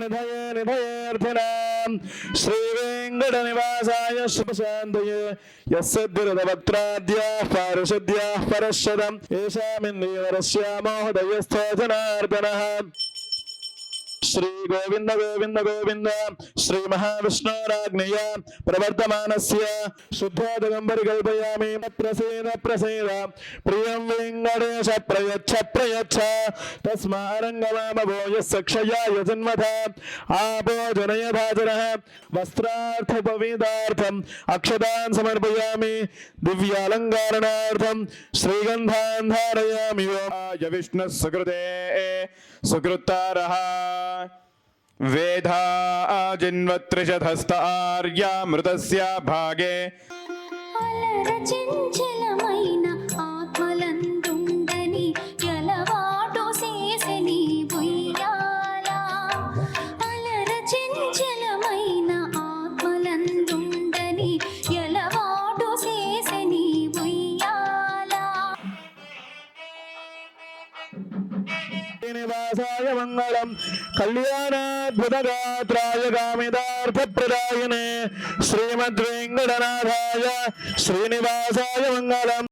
निधये निधयेऽर्थिनां श्रीवेङ्कटनिवासाय शुभशान्तये यस्सद्विरदवक्त्राद्याः पारिषद्याः परश्वतम् येषामिन्द्रियवरस्यामोहदयस्थो जनार्दनः श्री गोविंद गोविंद गोविंद श्री महाविष्णुराज्ञया प्रवर्तमानस्य शुद्धोदगंबरि कल्पयामि प्रसीद प्रसीद प्रियं वेङ्कटेश प्रयच्छ प्रयच्छ तस्मारङ्गमामभो यस्य क्षयाय जन्मथा आपो जनयधाजनः वस्त्रार्थोपवीतार्थम् अक्षतान् समर्पयामि दिव्यालङ्कारणार्थं श्रीगन्धान् धारयामि य विष्णुः सुकृते सुकृतारः वेधा जिन्वत्रिशतहस्त आर्यामृतस्य भागे అలరచంచలమైన ఆత్మలందుండని ఎలవాటు చేసెని ఉయ్యాల అలరచంచలమైన ఆత్మలందుండని ఎలవాటు చేసెని ఉయ్యాల निवासाय मंगलम कल्याणाद्भुतगात्राय कामितार्थप्रदायिने श्रीमद्वेङ्कटनाथाय श्रीनिवासाय मंगलम।